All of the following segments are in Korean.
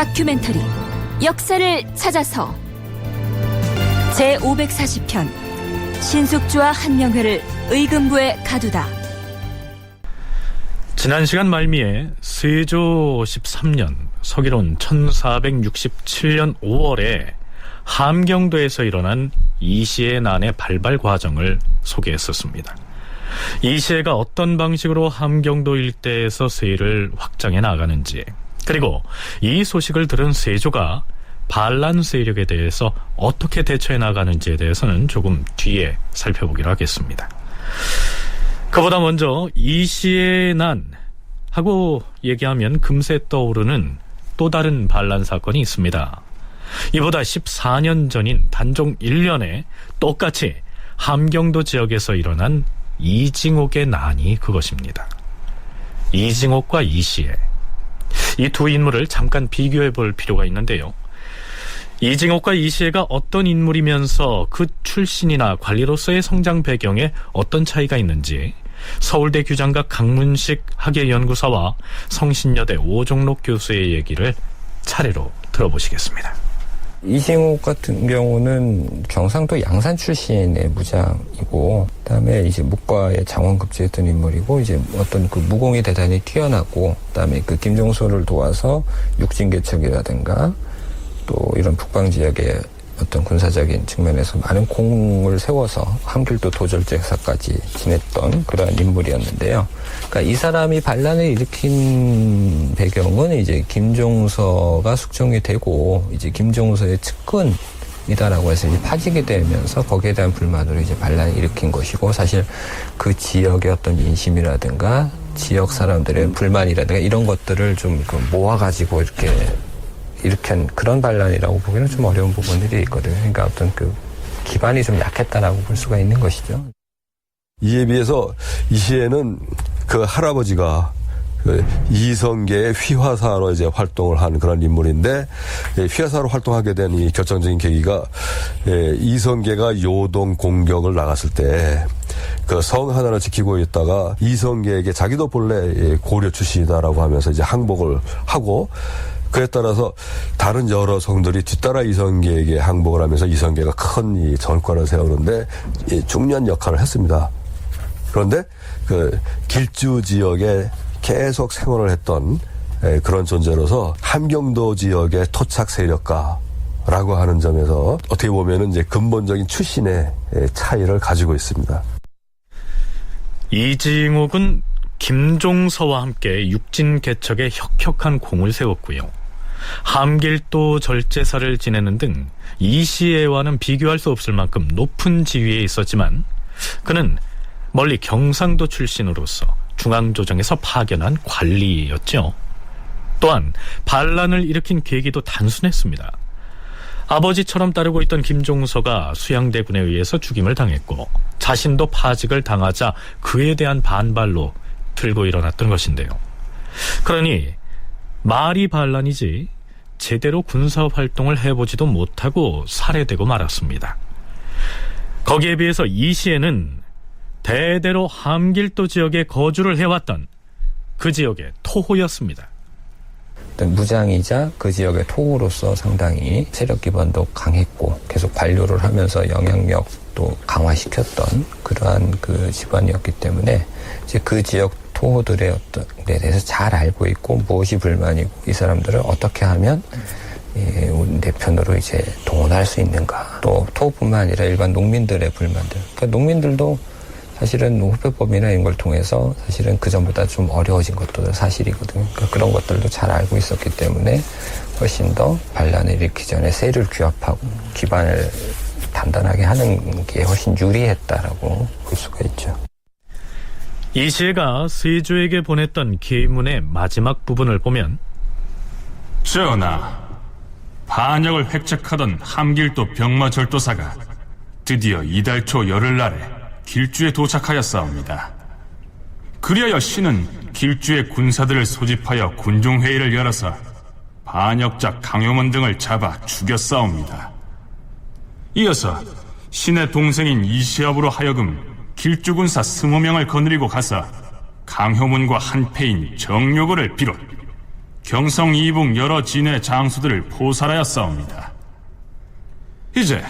다큐멘터리 역사를 찾아서 제540편 신숙주와 한명회를 의금부에 가두다. 지난 시간 말미에 세조 13년 서기론 1467년 5월에 함경도에서 일어난 이시의 난의 발발 과정을 소개했었습니다. 이시해가 어떤 방식으로 함경도 일대에서 세를 확장해 나가는지, 그리고 이 소식을 들은 세조가 반란 세력에 대해서 어떻게 대처해 나가는지에 대해서는 조금 뒤에 살펴보기로 하겠습니다. 그보다 먼저 이시의 난 하고 얘기하면 금세 떠오르는 또 다른 반란 사건이 있습니다. 이보다 14년 전인 단종 1년에 똑같이 함경도 지역에서 일어난 이징옥의 난이 그것입니다. 이징옥과 이시해, 이 두 인물을 잠깐 비교해 볼 필요가 있는데요. 이징옥과 이시해가 어떤 인물이면서 그 출신이나 관리로서의 성장 배경에 어떤 차이가 있는지 서울대 규장각 강문식 학예연구사와 성신여대 오종록 교수의 얘기를 차례로 들어보시겠습니다. 이징옥 같은 경우는 경상도 양산 출신의 무장이고, 그다음에 이제 묵과에 장원급제했던 인물이고, 이제 어떤 그 무공이 대단히 뛰어나고, 그다음에 그 김종서를 도와서 육진개척이라든가 또 이런 북방 지역의 어떤 군사적인 측면에서 많은 공을 세워서 함길도 도절제사까지 지냈던 그러한 인물이었는데요. 그러니까 이 사람이 반란을 일으킨 배경은 이제 김종서가 숙종이 되고 이제 김종서의 측근이다라고 해서 이제 파직이 되면서 거기에 대한 불만으로 이제 반란을 일으킨 것이고, 사실 그 지역의 어떤 민심이라든가 지역 사람들의 불만이라든가 이런 것들을 좀 모아가지고 이렇게 일으킨 그런 반란이라고 보기는 좀 어려운 부분들이 있거든요. 그러니까 어떤 그 기반이 좀 약했다라고 볼 수가 있는 것이죠. 이에 비해서 이시해는 그 할아버지가 그 이성계의 휘화사로 이제 활동을 한 그런 인물인데, 휘화사로 활동하게 된 이 결정적인 계기가 이성계가 요동 공격을 나갔을 때 그 성 하나를 지키고 있다가 이성계에게 자기도 본래 고려 출신이다라고 하면서 이제 항복을 하고, 그에 따라서 다른 여러 성들이 뒤따라 이성계에게 항복을 하면서 이성계가 큰 이 전권을 세우는데 중요한 역할을 했습니다. 그런데 그 길주 지역에 계속 생활을 했던 그런 존재로서 함경도 지역의 토착 세력가라고 하는 점에서 어떻게 보면은 이제 근본적인 출신의 차이를 가지고 있습니다. 이징옥은 김종서와 함께 육진 개척에 혁혁한 공을 세웠고요. 함길도 절제사를 지내는 등 이시해와는 비교할 수 없을 만큼 높은 지위에 있었지만, 그는 멀리 경상도 출신으로서 중앙조정에서 파견한 관리였죠. 또한 반란을 일으킨 계기도 단순했습니다. 아버지처럼 따르고 있던 김종서가 수양대군에 의해서 죽임을 당했고, 자신도 파직을 당하자 그에 대한 반발로 들고 일어났던 것인데요. 그러니 말이 반란이지 제대로 군사활동을 해보지도 못하고 살해되고 말았습니다. 거기에 비해서 이시해는 대대로 함길도 지역에 거주를 해왔던 그 지역의 토호였습니다. 무장이자 그 지역의 토호로서 상당히 세력 기반도 강했고 계속 관료를 하면서 영향력도 강화시켰던 그러한 그 집안이었기 때문에 이제 그 지역 토호들의 어떤 데 대해서 잘 알고 있고, 무엇이 불만이고 이 사람들을 어떻게 하면 내 편으로 이제 동원할 수 있는가, 또 토호뿐만 아니라 일반 농민들의 불만들, 그러니까 농민들도 사실은 후배법이나 이런 걸 통해서 사실은 그 전보다 좀 어려워진 것도 사실이거든요. 그러니까 그런 것들도 잘 알고 있었기 때문에 훨씬 더 반란을 일으키기 전에 세를 규합하고 기반을 단단하게 하는 게 훨씬 유리했다라고 볼 수가 있죠. 이시해가 세조에게 보냈던 계문의 마지막 부분을 보면, 전하, 반역을 획책하던 함길도 병마절도사가 드디어 이달 초 열흘날에 길주에 도착하였사옵니다. 그리하여 신은 길주의 군사들을 소집하여 군중회의를 열어서 반역자 강효문 등을 잡아 죽였사옵니다. 이어서 신의 동생인 이시합으로 하여금 길주군사 20명을 거느리고 가서 강효문과 한패인 정요거를 비롯 경성 이북 여러 진의 장수들을 포살하였사옵니다. 이제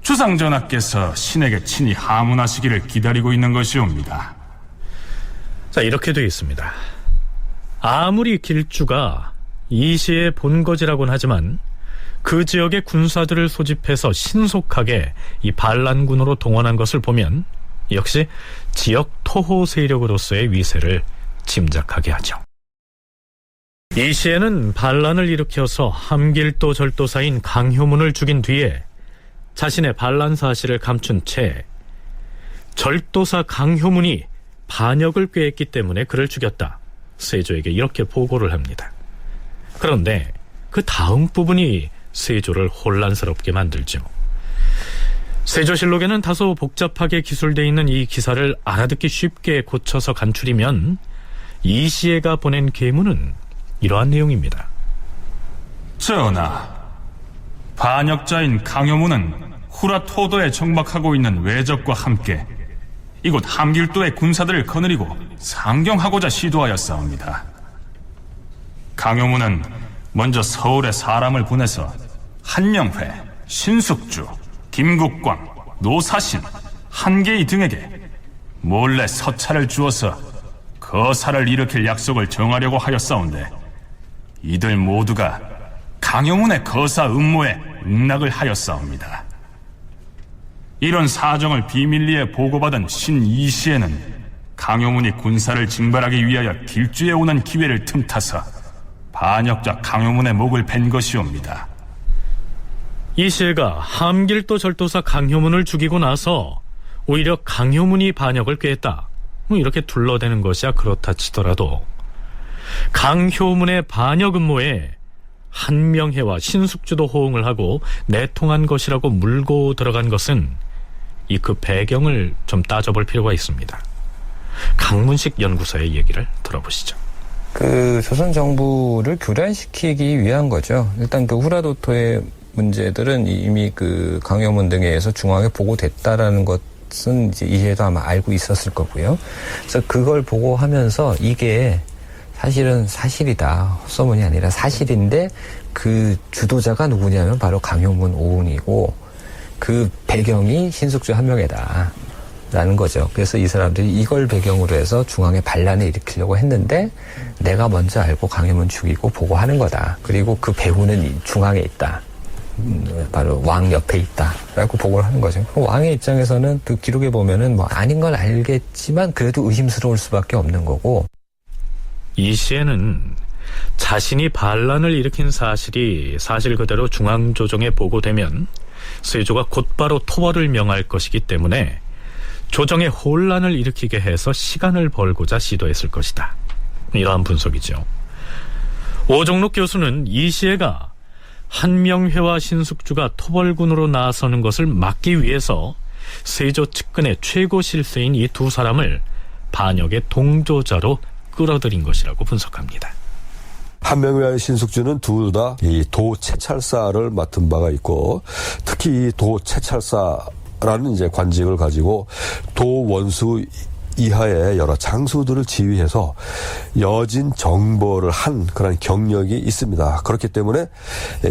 주상전하께서 신에게 친히 하문하시기를 기다리고 있는 것이옵니다. 자, 이렇게 되어 있습니다. 아무리 길주가 이시의 본거지라고는 하지만 그 지역의 군사들을 소집해서 신속하게 이 반란군으로 동원한 것을 보면 역시 지역 토호 세력으로서의 위세를 짐작하게 하죠. 이시에는 반란을 일으켜서 함길도 절도사인 강효문을 죽인 뒤에 자신의 반란 사실을 감춘 채 절도사 강효문이 반역을 꾀했기 때문에 그를 죽였다, 세조에게 이렇게 보고를 합니다. 그런데 그 다음 부분이 세조를 혼란스럽게 만들죠. 세조실록에는 다소 복잡하게 기술되어 있는 이 기사를 알아듣기 쉽게 고쳐서 간추리면 이시에가 보낸 계문은 이러한 내용입니다. 전하, 반역자인 강효문은 후라토도에 정박하고 있는 외적과 함께 이곳 함길도의 군사들을 거느리고 상경하고자 시도하였사옵니다. 강효문은 먼저 서울에 사람을 보내서 한명회, 신숙주, 김국광, 노사신, 한계희 등에게 몰래 서찰을 주어서 거사를 일으킬 약속을 정하려고 하였사온데 이들 모두가 강효문의 거사 음모에 응낙을 하였사옵니다. 이런 사정을 비밀리에 보고받은 신이시에는 강효문이 군사를 징발하기 위하여 길주에 오는 기회를 틈타서 반역자 강효문의 목을 벤 것이옵니다. 이시에가 함길도 절도사 강효문을 죽이고 나서 오히려 강효문이 반역을 꾀했다, 이렇게 둘러대는 것이야 그렇다 치더라도 강효문의 반역 음모에 한명회와 신숙주도 호응을 하고 내통한 것이라고 물고 들어간 것은 이 그 배경을 좀 따져볼 필요가 있습니다. 강문식 연구소의 얘기를 들어보시죠. 그 조선 정부를 교란시키기 위한 거죠. 일단 그 후라도토의 문제들은 이미 그 강효문 등에 의해서 중앙에 보고됐다라는 것은 이제 이해도 아마 알고 있었을 거고요. 그래서 그걸 보고하면서 이게 사실은 사실이다, 헛소문이 아니라 사실인데 그 주도자가 누구냐면 바로 강효문 오운이고 그 배경이 신숙주 한명회다 라는 거죠. 그래서 이 사람들이 이걸 배경으로 해서 중앙에 반란을 일으키려고 했는데 내가 먼저 알고 강효문 죽이고 보고하는 거다. 그리고 그 배후는 중앙에 있다, 바로 왕 옆에 있다 라고 보고를 하는 거죠. 왕의 입장에서는 그 기록에 보면은 뭐 아닌 건 알겠지만 그래도 의심스러울 수밖에 없는 거고, 이시에는 자신이 반란을 일으킨 사실이 사실 그대로 중앙조정에 보고되면 세조가 곧바로 토벌을 명할 것이기 때문에 조정에 혼란을 일으키게 해서 시간을 벌고자 시도했을 것이다, 이러한 분석이죠. 오종록 교수는 이시에가 한명회와 신숙주가 토벌군으로 나서는 것을 막기 위해서 세조 측근의 최고 실세인 이 두 사람을 반역의 동조자로 끌어들인 것이라고 분석합니다. 한명회와 신숙주는 둘 다 이 도채찰사를 맡은 바가 있고, 특히 이 도채찰사라는 이제 관직을 가지고 도원수 이하의 여러 장수들을 지휘해서 여진 정보를 한 그런 경력이 있습니다. 그렇기 때문에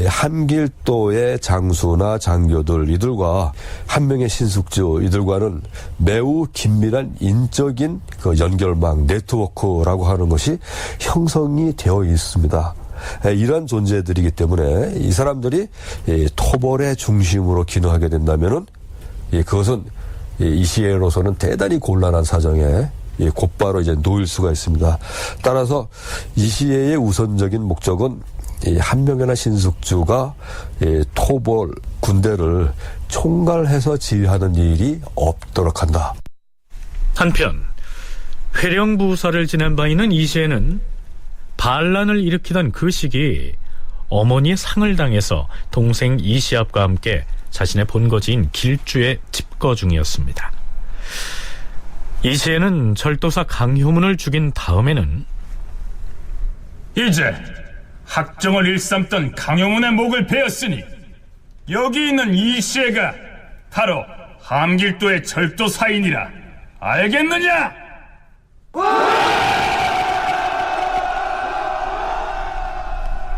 함길도의 장수나 장교들, 이들과 한명의 신숙주 이들과는 매우 긴밀한 인적인 그 연결망, 네트워크라고 하는 것이 형성이 되어 있습니다. 이러한 존재들이기 때문에 이 사람들이 토벌의 중심으로 기능하게 된다면은 그것은 이시에로서는 대단히 곤란한 사정에 곧바로 이제 놓일 수가 있습니다. 따라서 이시에의 우선적인 목적은 한명회나 신숙주가 토벌 군대를 총괄해서 지휘하는 일이 없도록 한다. 한편 회령부사를 지낸 바 있는 이시에는 반란을 일으키던 그 시기 어머니의 상을 당해서 동생 이시압과 함께 자신의 본거지인 길주에 집거 중이었습니다. 이시에는 절도사 강효문을 죽인 다음에는 이제 학정을 일삼던 강효문의 목을 베었으니 여기 있는 이시에가 바로 함길도의 절도사인이라 알겠느냐?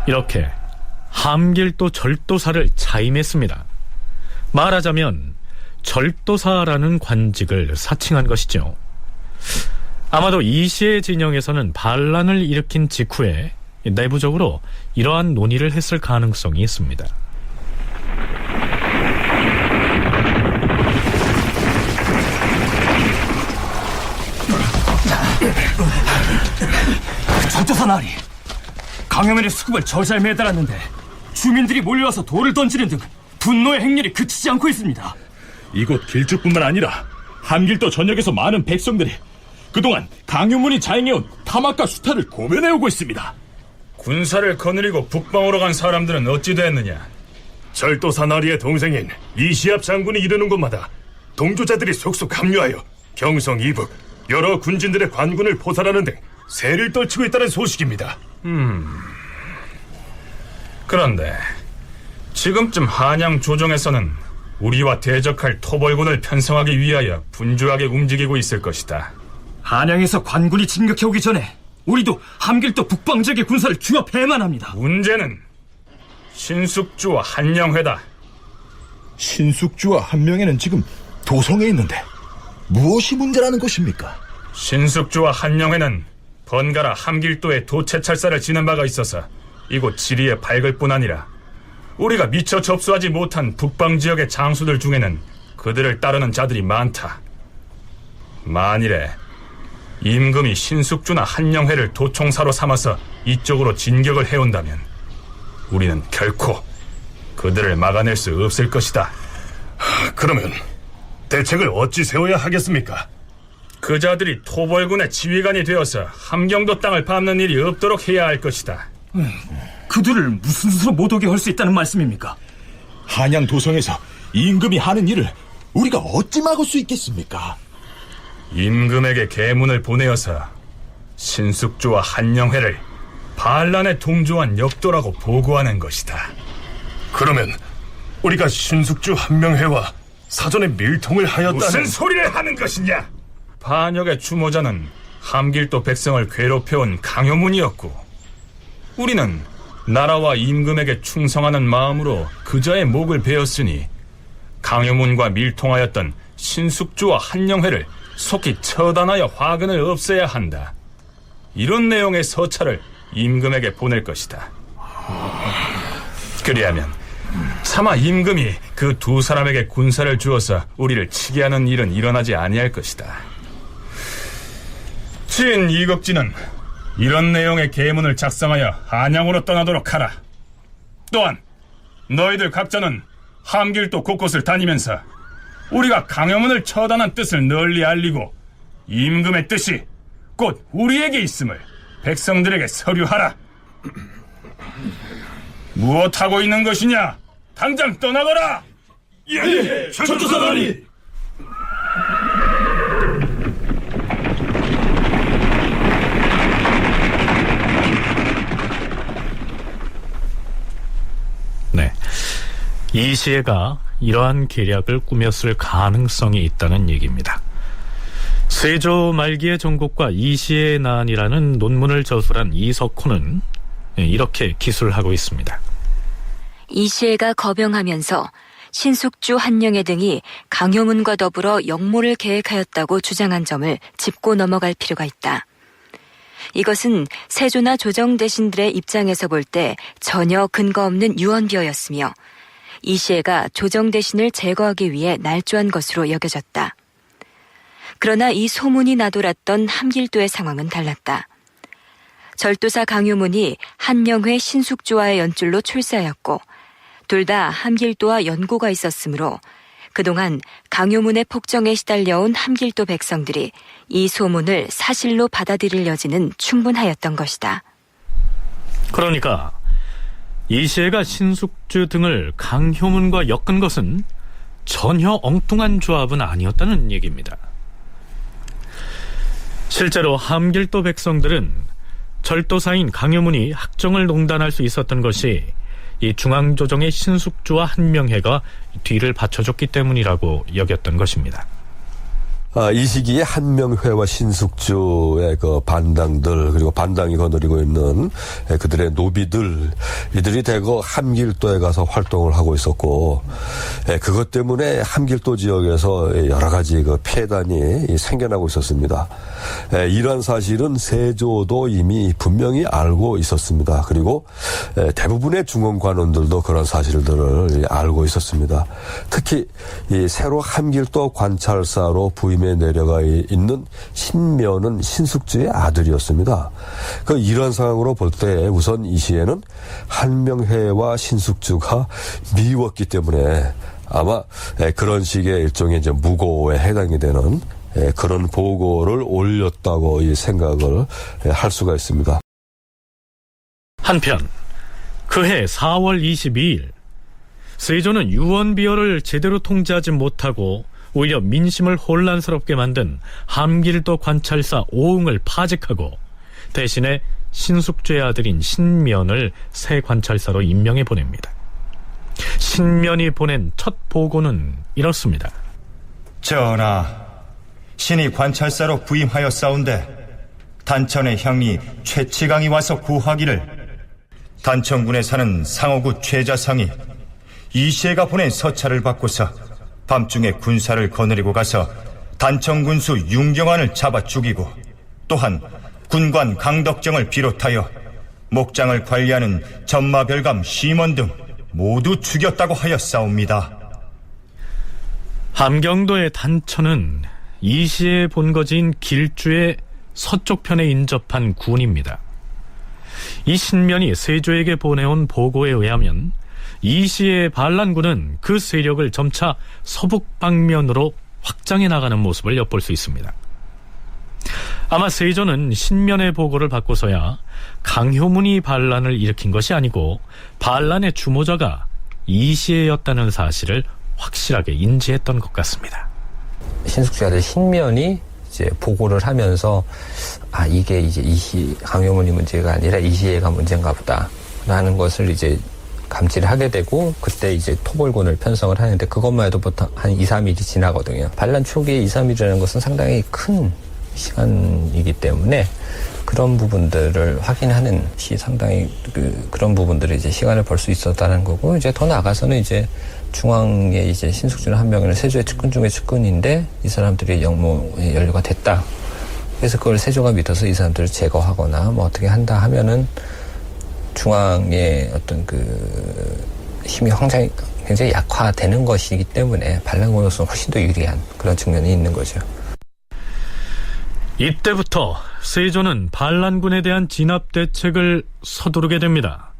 이렇게 함길도 절도사를 차임했습니다. 말하자면 절도사라는 관직을 사칭한 것이죠. 아마도 이시의 진영에서는 반란을 일으킨 직후에 내부적으로 이러한 논의를 했을 가능성이 있습니다. 절도사 나리, 강요면의 수급을 저잘 매달았는데 주민들이 몰려와서 돌을 던지는 등 분노의 행렬이 그치지 않고 있습니다. 이곳 길쭉뿐만 아니라 함길도 전역에서 많은 백성들이 그동안 강요문이 자행해온 탐악과 수탈을 고면해오고 있습니다. 군사를 거느리고 북방으로 간 사람들은 어찌 됐느냐? 절도사 나리의 동생인 이시압 장군이 이르는 곳마다 동조자들이 속속 합류하여 경성 이북 여러 군진들의 관군을 포살하는 등 세를 떨치고 있다는 소식입니다. 그런데 지금쯤 한양 조정에서는 우리와 대적할 토벌군을 편성하기 위하여 분주하게 움직이고 있을 것이다. 한양에서 관군이 진격해오기 전에 우리도 함길도 북방 지역의 군사를 규합해야만 합니다. 문제는 신숙주와 한영회다. 신숙주와 한명회는 지금 도성에 있는데 무엇이 문제라는 것입니까? 신숙주와 한영회는 번갈아 함길도에 도채찰사를 지낸 바가 있어서 이곳 지리에 밝을 뿐 아니라 우리가 미처 접수하지 못한 북방 지역의 장수들 중에는 그들을 따르는 자들이 많다. 만일에 임금이 신숙주나 한영회를 도총사로 삼아서 이쪽으로 진격을 해온다면 우리는 결코 그들을 막아낼 수 없을 것이다. 그러면 대책을 어찌 세워야 하겠습니까? 그 자들이 토벌군의 지휘관이 되어서 함경도 땅을 밟는 일이 없도록 해야 할 것이다. 그들을 무슨 수로 못 오게 할 수 있다는 말씀입니까? 한양 도성에서 임금이 하는 일을 우리가 어찌 막을 수 있겠습니까? 임금에게 계문을 보내어서 신숙주와 한영회를 반란에 동조한 역도라고 보고하는 것이다. 그러면 우리가 신숙주 한명회와 사전에 밀통을 하였다는... 무슨 소리를 하는 것이냐? 반역의 주모자는 함길도 백성을 괴롭혀온 강요문이었고 우리는 나라와 임금에게 충성하는 마음으로 그자의 목을 베었으니 강요문과 밀통하였던 신숙주와 한영회를 속히 처단하여 화근을 없애야 한다. 이런 내용의 서찰을 임금에게 보낼 것이다. 그리하면 차마 임금이 그 두 사람에게 군사를 주어서 우리를 치게 하는 일은 일어나지 아니할 것이다. 진 이극진은 이런 내용의 계문을 작성하여 한양으로 떠나도록 하라. 또한 너희들 각자는 함길도 곳곳을 다니면서 우리가 강요문을 처단한 뜻을 널리 알리고 임금의 뜻이 곧 우리에게 있음을 백성들에게 서류하라. 무엇하고 있는 것이냐? 당장 떠나거라! 예, 절도사나리! 네, 이시애가 이러한 계략을 꾸몄을 가능성이 있다는 얘기입니다. 세조 말기의 전국과 이시의 난이라는 논문을 저술한 이석호는 이렇게 기술하고 있습니다. 이시애가 거병하면서 신숙주 한영회 등이 강요문과 더불어 역모를 계획하였다고 주장한 점을 짚고 넘어갈 필요가 있다. 이것은 세조나 조정 대신들의 입장에서 볼 때 전혀 근거 없는 유언비어였으며 이시애가 조정 대신을 제거하기 위해 날조한 것으로 여겨졌다. 그러나 이 소문이 나돌았던 함길도의 상황은 달랐다. 절도사 강요문이 한영회 신숙주와의 연줄로 출세하였고 둘 다 함길도와 연고가 있었으므로 그동안 강요문의 폭정에 시달려온 함길도 백성들이 이 소문을 사실로 받아들일 여지는 충분하였던 것이다. 그러니까 이시애가 신숙주 등을 강효문과 엮은 것은 전혀 엉뚱한 조합은 아니었다는 얘기입니다. 실제로 함길도 백성들은 절도사인 강효문이 학정을 농단할 수 있었던 것이 이 중앙조정의 신숙주와 한명회가 뒤를 받쳐줬기 때문이라고 여겼던 것입니다. 이 시기에 한명회와 신숙주의 그 반당들 그리고 반당이 거느리고 있는 그들의 노비들 이들이 대거 함길도에 가서 활동을 하고 있었고 그것 때문에 함길도 지역에서 여러 가지 그 폐단이 생겨나고 있었습니다. 이러한 사실은 세조도 이미 분명히 알고 있었습니다. 그리고 대부분의 중원관원들도 그런 사실들을 알고 있었습니다. 특히 이 새로 함길도 관찰사로 부임해 내려가 있는 신면은 신숙주의 아들이었습니다. 이런 상황으로 볼 때 우선 이 시에는 한명회와 신숙주가 미웠기 때문에 아마 그런 식의 일종의 이제 무고에 해당이 되는 그런 보고를 올렸다고 이 생각을 할 수가 있습니다. 한편 그해 4월 22일 세조는 유언비어를 제대로 통제하지 못하고 오히려 민심을 혼란스럽게 만든 함길도 관찰사 오응을 파직하고 대신에 신숙주의 아들인 신면을 새 관찰사로 임명해 보냅니다. 신면이 보낸 첫 보고는 이렇습니다. 전하, 신이 관찰사로 부임하였사온데 단천의 형리 최치강이 와서 구하기를 단천군에 사는 상어구 최자상이 이시애가 보낸 서찰을 받고서 밤중에 군사를 거느리고 가서 단천군수 윤경환을 잡아 죽이고 또한 군관 강덕정을 비롯하여 목장을 관리하는 전마별감 심원 등 모두 죽였다고 하였사옵니다. 함경도의 단천은 이시의 본거지인 길주의 서쪽편에 인접한 군입니다. 이 신면이 세조에게 보내온 보고에 의하면 이시의 반란군은 그 세력을 점차 서북 방면으로 확장해 나가는 모습을 엿볼 수 있습니다. 아마 세조는 신면의 보고를 받고서야 강효문이 반란을 일으킨 것이 아니고 반란의 주모자가 이시애였다는 사실을 확실하게 인지했던 것 같습니다. 신숙주의 아들 신면이 이제 보고를 하면서 이게 이제 강효문이 문제가 아니라 이시애가 문제인가 보다 라는 것을 이제 감지를 하게 되고 그때 이제 토벌군을 편성을 하는데 그것만 해도 보통 한 2, 3일이 지나거든요. 반란 초기에 2, 3일이라는 것은 상당히 큰 시간이기 때문에 그런 부분들을 확인하는 시 상당히 그런 부분들을 이제 시간을 벌 수 있었다는 거고 이제 더 나아가서는 이제 중앙에 이제 신숙주는 한명회는 세조의 측근 중에 측근인데 이 사람들이 영모에 연루가 됐다. 그래서 그걸 세조가 믿어서 이 사람들을 제거하거나 뭐 어떻게 한다 하면은 중앙의 어떤 힘이 굉장히 약화되는 것이기 때문에 반란군으로서는 훨씬 더 유리한 그런 측면이 있는 거죠. 이때부터 세조는 반란군에 대한 진압 대책을 서두르게 됩니다.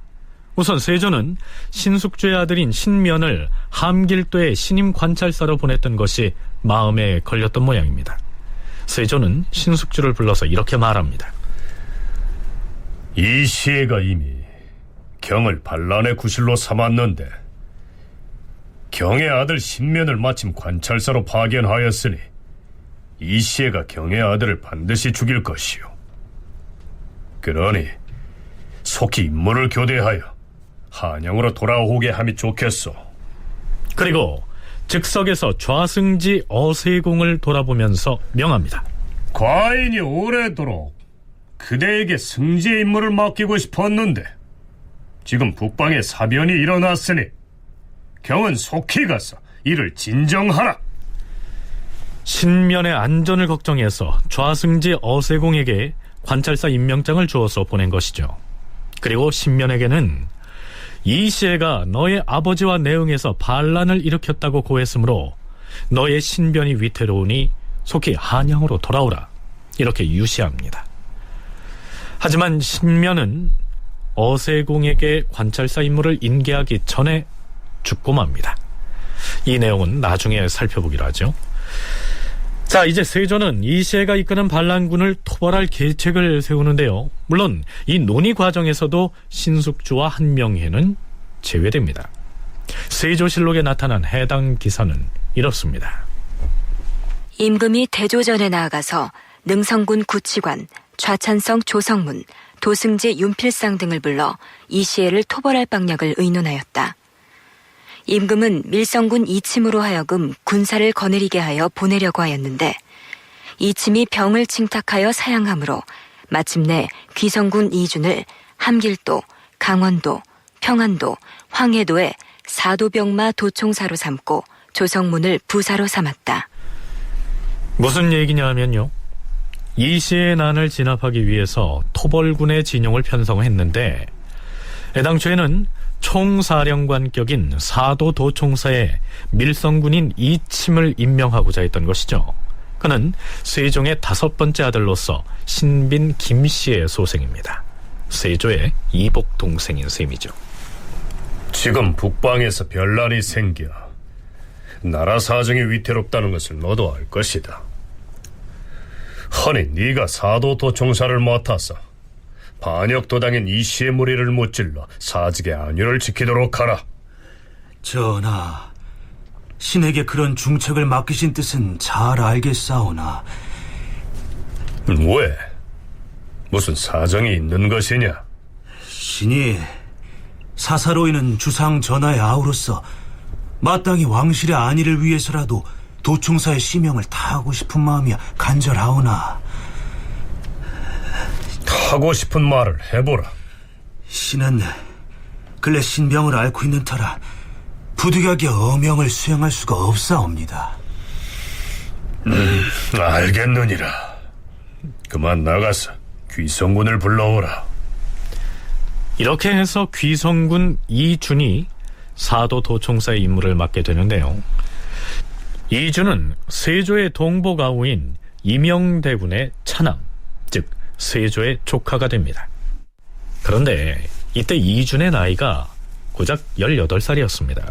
우선 세조는 신숙주의 아들인 신면을 함길도의 신임 관찰사로 보냈던 것이 마음에 걸렸던 모양입니다. 세조는 신숙주를 불러서 이렇게 말합니다. 이시애가 이미 경을 반란의 구실로 삼았는데 경의 아들 신면을 마침 관찰사로 파견하였으니 이시애가 경의 아들을 반드시 죽일 것이요. 그러니 속히 임무를 교대하여 한양으로 돌아오게 함이 좋겠소. 그리고 즉석에서 좌승지 어세공을 돌아보면서 명합니다. 과인이 오래도록 그대에게 승지의 임무를 맡기고 싶었는데 지금 북방에 사변이 일어났으니 경은 속히 가서 이를 진정하라. 신면의 안전을 걱정해서 좌승지 어세공에게 관찰사 임명장을 주어서 보낸 것이죠. 그리고 신면에게는 이시애가 너의 아버지와 내응해서 반란을 일으켰다고 고했으므로 너의 신변이 위태로우니 속히 한양으로 돌아오라 이렇게 유시합니다. 하지만 신면은 어세공에게 관찰사 임무를 인계하기 전에 죽고 맙니다. 이 내용은 나중에 살펴보기로 하죠. 자, 이제 세조는 이시애가 이끄는 반란군을 토벌할 계책을 세우는데요. 물론 이 논의 과정에서도 신숙주와 한명회는 제외됩니다. 세조실록에 나타난 해당 기사는 이렇습니다. 임금이 대조전에 나아가서 능성군 구치관, 좌찬성 조성문, 도승지 윤필상 등을 불러 이시애를 토벌할 방략을 의논하였다. 임금은 밀성군 이침으로 하여금 군사를 거느리게 하여 보내려고 하였는데 이침이 병을 칭탁하여 사양함으로 마침내 귀성군 이준을 함길도, 강원도, 평안도, 황해도의 사도병마 도총사로 삼고 조성문을 부사로 삼았다. 무슨 얘기냐 하면요. 이시의 난을 진압하기 위해서 토벌군의 진용을 편성했는데 애당초에는 총사령관격인 사도도총사에 밀성군인 이침을 임명하고자 했던 것이죠. 그는 세종의 5번째 아들로서 신빈 김씨의 소생입니다. 세조의 이복 동생인 셈이죠. 지금 북방에서 변란이 생겨 나라 사정이 위태롭다는 것을 너도 알 것이다. 허니 네가 사도도총사를 맡아서 반역도당인 이씨의 무리를 못질러 사직의 안위를 지키도록 하라. 전하, 신에게 그런 중책을 맡기신 뜻은 잘 알겠사오나 왜? 무슨 사정이 있는 것이냐? 신이 사사로이는 주상 전하의 아우로서 마땅히 왕실의 안위를 위해서라도 도총사의 시명을 다하고 싶은 마음이 간절하오나 하고 싶은 말을 해보라. 신은 근래 신병을 앓고 있는 터라 부득이하게 어명을 수행할 수가 없사옵니다. 알겠느니라. 그만 나가서 귀성군을 불러오라. 이렇게 해서 귀성군 이준이 사도도총사의 임무를 맡게 되는데요. 이준은 세조의 동복아우인 임영대군의 차남, 즉 세조의 조카가 됩니다. 그런데 이때 이준의 나이가 고작 18살이었습니다.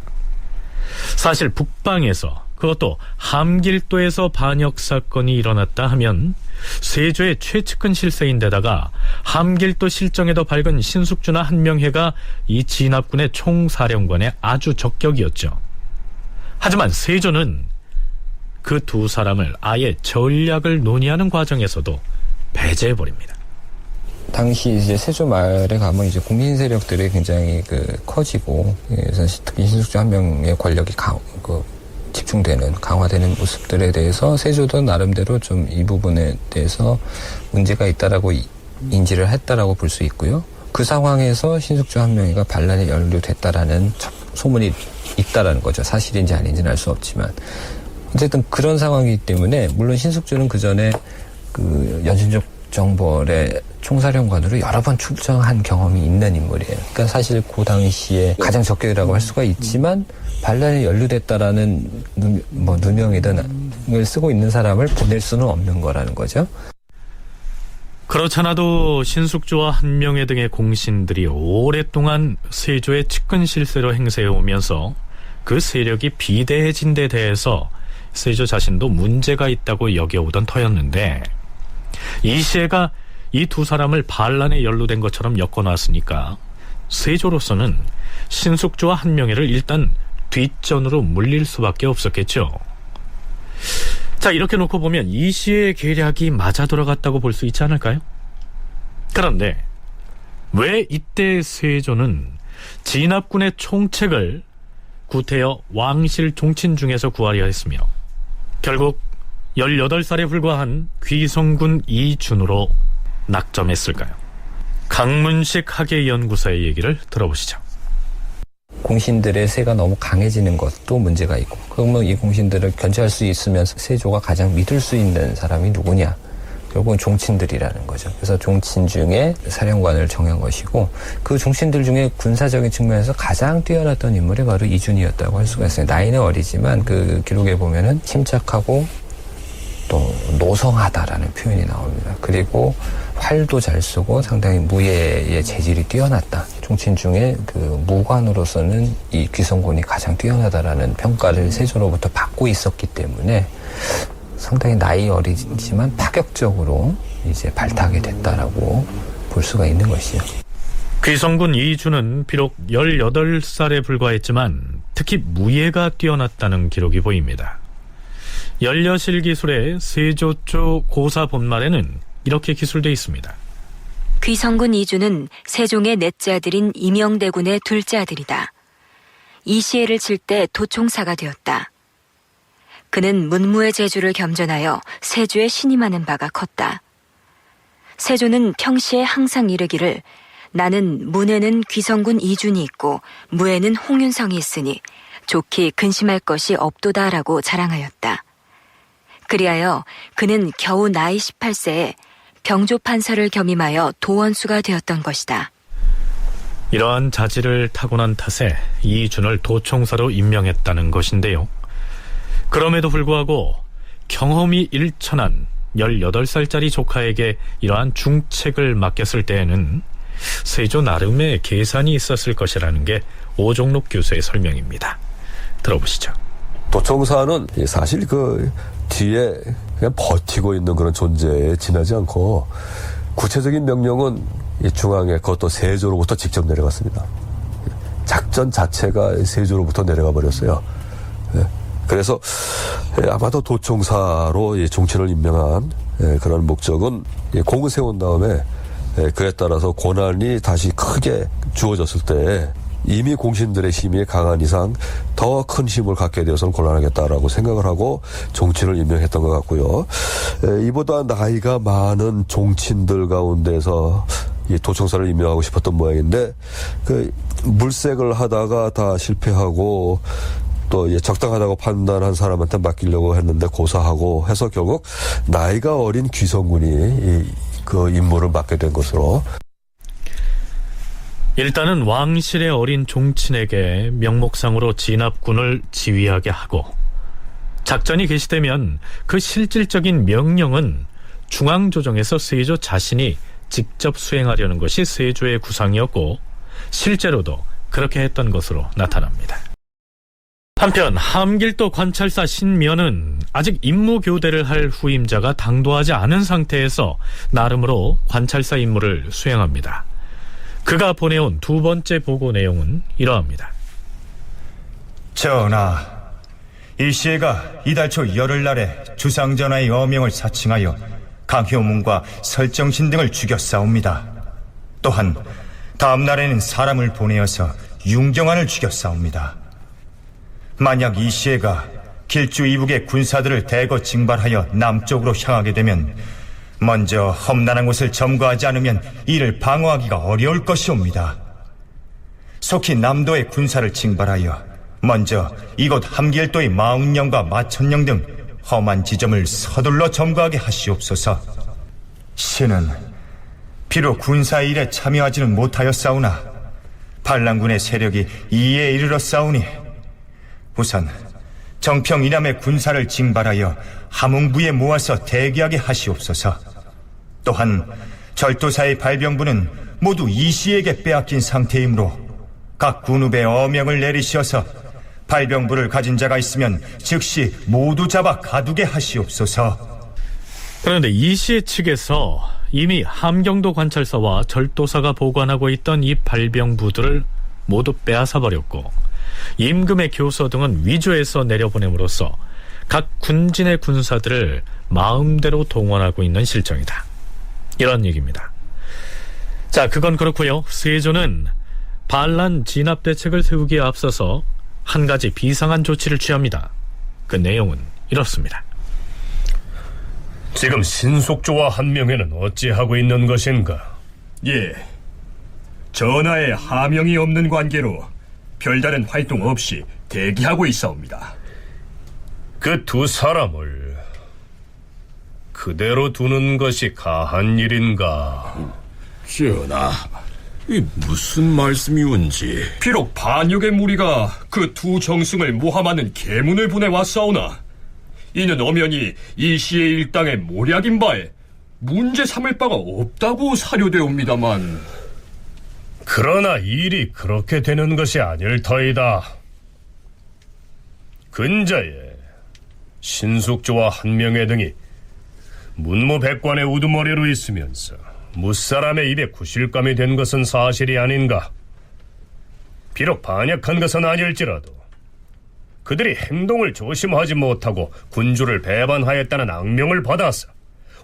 사실 북방에서, 그것도 함길도에서 반역사건이 일어났다 하면 세조의 최측근 실세인데다가 함길도 실정에도 밝은 신숙주나 한명회가 이 진압군의 총사령관의 아주 적격이었죠. 하지만 세조는 그 두 사람을 아예 전략을 논의하는 과정에서도 배제해버립니다. 당시 이제 세조 말에 가면 이제 국민 세력들이 굉장히 커지고, 그래서 특히 신숙주 한 명의 권력이 집중되는, 강화되는 모습들에 대해서 세조도 나름대로 좀 이 부분에 대해서 문제가 있다라고 인지를 했다라고 볼 수 있고요. 그 상황에서 신숙주 한 명이가 반란에 연루됐다라는 소문이 있다라는 거죠. 사실인지 아닌지는 알 수 없지만. 어쨌든 그런 상황이기 때문에, 물론 신숙주는 그 전에 연신족 정벌의 총사령관으로 여러 번 출정한 경험이 있는 인물이에요. 그러니까 사실 그 당시에 가장 적격이라고 할 수가 있지만 반란에 연루됐다라는 누명이든을 쓰고 있는 사람을 보낼 수는 없는 거라는 거죠. 그렇잖아도 신숙주와 한명회 등의 공신들이 오랫동안 세조의 측근 실세로 행세해오면서 그 세력이 비대해진 데 대해서 세조 자신도 문제가 있다고 여겨오던 터였는데, 이시애가 이 두 사람을 반란에 연루된 것처럼 엮어놨으니까 세조로서는 신숙주와 한명회를 일단 뒷전으로 물릴 수밖에 없었겠죠. 자, 이렇게 놓고 보면 이시의 계략이 맞아 돌아갔다고 볼 수 있지 않을까요? 그런데 왜 이때 세조는 진압군의 총책을 구태여 왕실 종친 중에서 구하려 했으며 결국 18살에 불과한 귀성군 이준으로 낙점했을까요? 강문식 학예연구사의 얘기를 들어보시죠. 공신들의 세가 너무 강해지는 것도 문제가 있고, 그러면 이 공신들을 견제할 수 있으면 세조가 가장 믿을 수 있는 사람이 누구냐? 결국은 종친들이라는 거죠. 그래서 종친 중에 사령관을 정한 것이고, 그 종친들 중에 군사적인 측면에서 가장 뛰어났던 인물이 바로 이준이었다고 할 수가 있어요. 나이는 어리지만 그 기록에 보면은 침착하고 또 노성하다라는 표현이 나옵니다. 그리고 활도 잘 쏘고 상당히 무예의 재질이 뛰어났다. 종친 중에 무관으로서는 이 귀성군이 가장 뛰어나다라는 평가를 세조로부터 받고 있었기 때문에 상당히 나이 어리지만 파격적으로 이제 발탁하게 됐다라고 볼 수가 있는 것이죠. 귀성군 이준은 비록 18살에 불과했지만 특히 무예가 뛰어났다는 기록이 보입니다. 연려실 기술의 세조조 고사 본말에는 이렇게 기술되어 있습니다. 귀성군 이준은 세종의 넷째 아들인 임영대군의 둘째 아들이다. 이시애를 칠 때 도총사가 되었다. 그는 문무의 재주를 겸전하여 세조에 신임하는 바가 컸다. 세조는 평시에 항상 이르기를 나는 문에는 귀성군 이준이 있고 무에는 홍윤성이 있으니 좋게 근심할 것이 없도다라고 자랑하였다. 그리하여 그는 겨우 나이 18세에 병조 판서를 겸임하여 도원수가 되었던 것이다. 이러한 자질을 타고난 탓에 이준을 도총사로 임명했다는 것인데요. 그럼에도 불구하고 경험이 일천한 18살짜리 조카에게 이러한 중책을 맡겼을 때에는 세조 나름의 계산이 있었을 것이라는 게 오종록 교수의 설명입니다. 들어보시죠. 도총사는 사실 그 뒤에 그냥 버티고 있는 그런 존재에 지나지 않고 구체적인 명령은 이 중앙에 그것도 세조로부터 직접 내려갔습니다. 작전 자체가 세조로부터 내려가 버렸어요. 그래서 아마도 도총사로 종친을 임명한 그런 목적은 공을 세운 다음에 그에 따라서 고난이 다시 크게 주어졌을 때 이미 공신들의 힘이 강한 이상 더 큰 힘을 갖게 되어서는 곤란하겠다라고 생각을 하고 종친을 임명했던 것 같고요. 이보다 나이가 많은 종친들 가운데서 이 도총사를 임명하고 싶었던 모양인데 그 물색을 하다가 다 실패하고 또 적당하다고 판단한 사람한테 맡기려고 했는데 고사하고 해서 결국 나이가 어린 귀성군이 그 임무를 맡게 된 것으로. 일단은 왕실의 어린 종친에게 명목상으로 진압군을 지휘하게 하고 작전이 개시되면 그 실질적인 명령은 중앙조정에서 세조 자신이 직접 수행하려는 것이 세조의 구상이었고 실제로도 그렇게 했던 것으로 나타납니다. 한편 함길도 관찰사 신면은 아직 임무 교대를 할 후임자가 당도하지 않은 상태에서 나름으로 관찰사 임무를 수행합니다. 그가 보내온 두 번째 보고 내용은 이러합니다. 전하, 일시에가 이달 초 열흘날에 주상전하의 어명을 사칭하여 강효문과 설정신 등을 죽였사옵니다. 또한 다음 날에는 사람을 보내어서 융정안을 죽였사옵니다. 만약 이시에가 길주 이북의 군사들을 대거 징발하여 남쪽으로 향하게 되면 먼저 험난한 곳을 점거하지 않으면 이를 방어하기가 어려울 것이옵니다. 속히 남도의 군사를 징발하여 먼저 이곳 함길도의 마운령과 마천령 등 험한 지점을 서둘러 점거하게 하시옵소서. 신은 비록 군사 일에 참여하지는 못하였사오나 반란군의 세력이 이에 이르렀사오니 우선 정평 이남의 군사를 징발하여 함흥부에 모아서 대기하게 하시옵소서. 또한 절도사의 발병부는 모두 이시에게 빼앗긴 상태이므로 각 군읍에 어명을 내리시어서 발병부를 가진 자가 있으면 즉시 모두 잡아 가두게 하시옵소서. 그런데 이시 측에서 이미 함경도 관찰사와 절도사가 보관하고 있던 이 발병부들을 모두 빼앗아 버렸고 임금의 교서 등은 위조해서 내려보냄으로써 각 군진의 군사들을 마음대로 동원하고 있는 실정이다. 이런 얘기입니다. 자, 그건 그렇고요. 세조는 반란 진압 대책을 세우기에 앞서서 한 가지 비상한 조치를 취합니다. 그 내용은 이렇습니다. 지금 신속조와 한명회는 어찌하고 있는 것인가? 예, 전하의 하명이 없는 관계로 별다른 활동 없이 대기하고 있사옵니다. 그 두 사람을 그대로 두는 것이 가한 일인가? 전하, 이 무슨 말씀이온지. 비록 반역의 무리가 그 두 정승을 모함하는 계문을 보내왔사오나 이는 엄연히 일시의 일당의 모략인 바에 문제 삼을 바가 없다고 사료되옵니다만. 그러나 일이 그렇게 되는 것이 아닐 터이다. 근자에 신숙조와 한명회 등이 문무백관의 우두머리로 있으면서 무사람의 입에 구실감이 된 것은 사실이 아닌가? 비록 반역한 것은 아닐지라도 그들이 행동을 조심하지 못하고 군주를 배반하였다는 악명을 받아서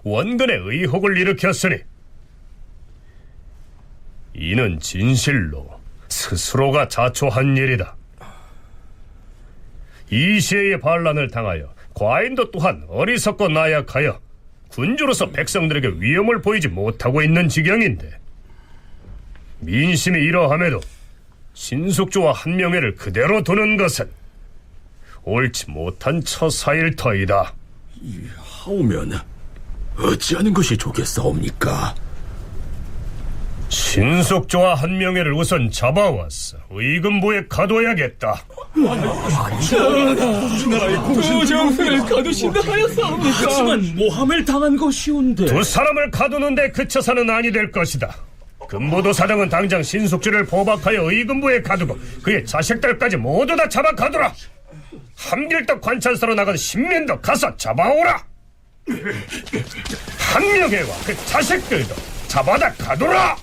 원근의 의혹을 일으켰으니 이는 진실로 스스로가 자초한 일이다. 이시의 반란을 당하여 과인도 또한 어리석고 나약하여 군주로서 백성들에게 위험을 보이지 못하고 있는 지경인데 민심이 이러함에도 신숙주와 한명회를 그대로 두는 것은 옳지 못한 처사일 터이다. 하오면 어찌하는 것이 좋겠사옵니까? 신숙주와 한명회를 우선 잡아왔어 의금부에 가둬야겠다. 정승을 가두신다 하였사옵니까? 하지만 모함을 당한 것이온데. 두 사람을 가두는데 그쳐서는 아니 될 것이다. 금보도 사장은 당장 신숙주를 포박하여 의금부에 가두고 그의 자식들까지 모두 다 잡아 가두라. 함길도 관찰사로 나간 신면도 가서 잡아오라. 한명회와 그 자식들도 잡아다 가두라.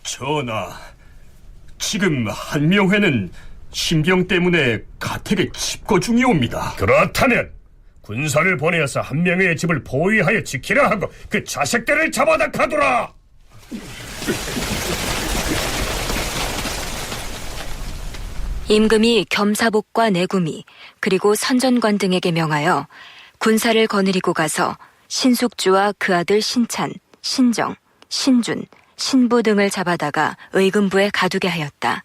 전하, 지금 한명회는 신병 때문에 가택에 집거 중이옵니다. 그렇다면 군사를 보내어서 한명회의 집을 보위하여 지키라 하고 그 자식들을 잡아다 가두라. 임금이 겸사복과 내구미 그리고 선전관 등에게 명하여 군사를 거느리고 가서 신숙주와 그 아들 신찬, 신정, 신준, 신부 등을 잡아다가 의금부에 가두게 하였다.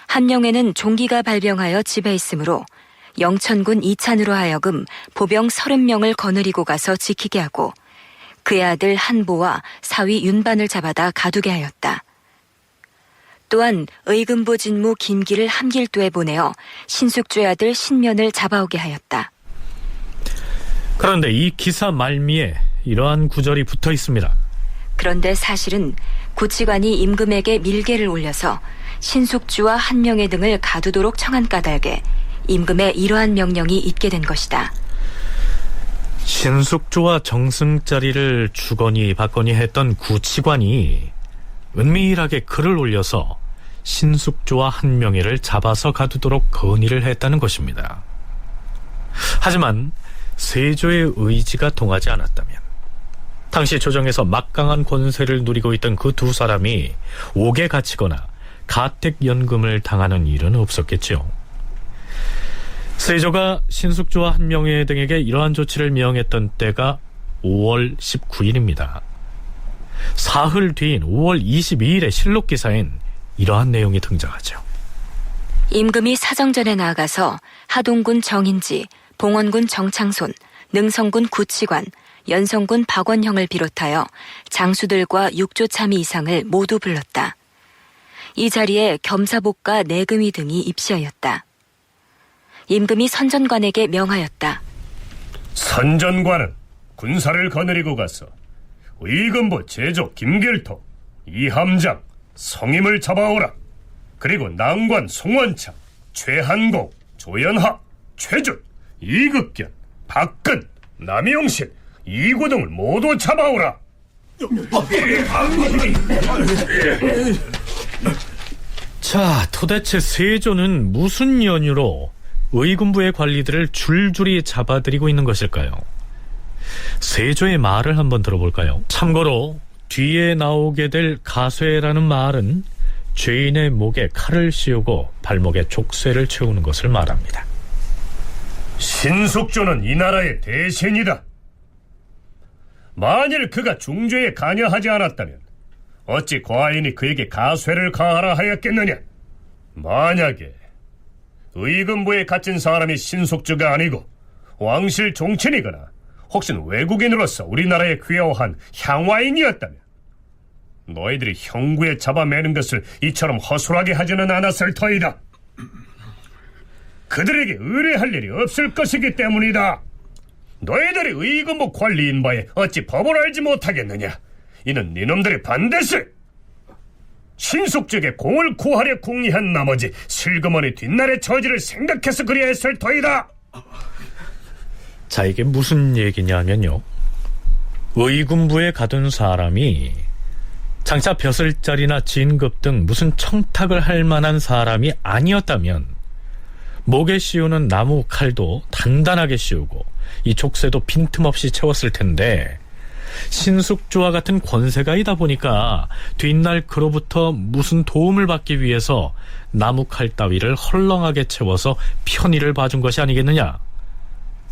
한명회는 종기가 발병하여 집에 있으므로 영천군 이찬으로 하여금 보병 30명을 거느리고 가서 지키게 하고 그의 아들 한보와 사위 윤반을 잡아다 가두게 하였다. 또한 의금부 진무 김기를 함길도에 보내어 신숙주의 아들 신면을 잡아오게 하였다. 그런데 이 기사 말미에 이러한 구절이 붙어 있습니다. 그런데 사실은 구치관이 임금에게 밀계를 올려서 신숙주와 한명회 등을 가두도록 청한 까닭에 임금의 이러한 명령이 있게 된 것이다. 신숙주와 정승자리를 주거니 받거니 했던 구치관이 은밀하게 글을 올려서 신숙주와 한명회를 잡아서 가두도록 건의를 했다는 것입니다. 하지만 세조의 의지가 통하지 않았다면 당시 조정에서 막강한 권세를 누리고 있던 그 두 사람이 옥에 갇히거나 가택연금을 당하는 일은 없었겠죠. 세조가 신숙주와 한명회 등에게 이러한 조치를 명했던 때가 5월 19일입니다. 사흘 뒤인 5월 22일의 실록 기사엔 이러한 내용이 등장하죠. 임금이 사정전에 나아가서 하동군 정인지, 봉원군 정창손, 능성군 구치관, 연성군 박원형을 비롯하여 장수들과 육조참의 이상을 모두 불렀다. 이 자리에 겸사복과 내금이 등이 입시하였다. 임금이 선전관에게 명하였다. 선전관은 군사를 거느리고 가서 의금부 제조 김길토, 이함장, 성임을 잡아오라. 그리고 낭관 송원창, 최한곡, 조연하, 최준, 이극견, 박근, 남용신, 이고등을 모두 잡아오라. 자, 도대체 세조는 무슨 연유로 의금부의 관리들을 줄줄이 잡아들이고 있는 것일까요? 세조의 말을 한번 들어볼까요? 참고로 뒤에 나오게 될 가쇠라는 말은 죄인의 목에 칼을 씌우고 발목에 족쇄를 채우는 것을 말합니다. 신숙주는 이 나라의 대신이다. 만일 그가 중죄에 관여하지 않았다면 어찌 과인이 그에게 가쇠를 가하라 하였겠느냐? 만약에 의금부에 갇힌 사람이 신숙주가 아니고 왕실 종친이거나 혹은 외국인으로서 우리나라에 귀화한 향화인이었다면 너희들이 형구에 잡아매는 것을 이처럼 허술하게 하지는 않았을 터이다. 그들에게 의뢰할 일이 없을 것이기 때문이다. 너희들이 의금부 관리인 바에 어찌 법을 알지 못하겠느냐? 이는 니놈들이 반드시 신숙주에게 공을 구하려 궁리한 나머지 슬그머니 뒷날의 처지를 생각해서 그리야 했을 터이다. 자, 이게 무슨 얘기냐면요, 의금부에 가둔 사람이 장차 벼슬자리나 진급 등 무슨 청탁을 할 만한 사람이 아니었다면 목에 씌우는 나무 칼도 단단하게 씌우고 이 족쇄도 빈틈없이 채웠을 텐데 신숙주와 같은 권세가이다 보니까 뒷날 그로부터 무슨 도움을 받기 위해서 나무칼 따위를 헐렁하게 채워서 편의를 봐준 것이 아니겠느냐,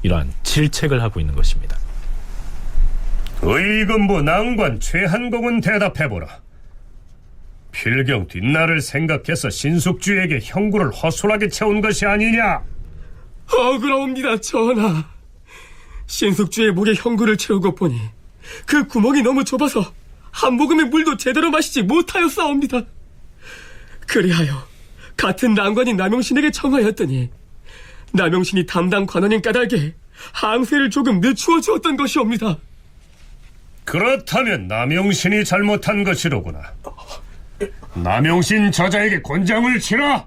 이러한 질책을 하고 있는 것입니다. 의금부 낭관 최한공은 대답해보라. 필경 뒷날을 생각해서 신숙주에게 형구를 허술하게 채운 것이 아니냐? 억울하옵니다, 전하. 신숙주의 목에 형구를 채우고 보니 그 구멍이 너무 좁아서 한 모금의 물도 제대로 마시지 못하였사옵니다. 그리하여 같은 낭관인 남용신에게 청하였더니 남용신이 담당 관원인 까닭에 항세를 조금 늦추어 주었던 것이옵니다. 그렇다면 남용신이 잘못한 것이로구나. 남용신 저자에게 권장을 치라.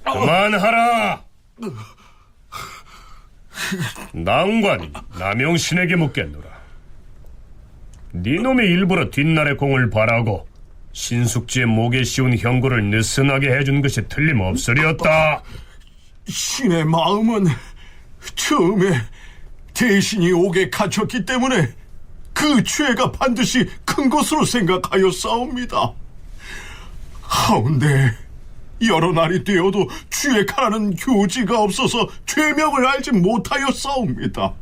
그만하라. 낭관이 남용신에게 묻겠노라. 네 놈이 일부러 뒷날의 공을 바라고 신숙지의 목에 씌운 형구를 느슨하게 해준 것이 틀림없으리였다. 신의 마음은 처음에 대신이 옥에 갇혔기 때문에 그 죄가 반드시 큰 것으로 생각하였사옵니다. 하운데 여러 날이 되어도 주의 가라는 교지가 없어서 죄명을 알지 못하였사옵니다.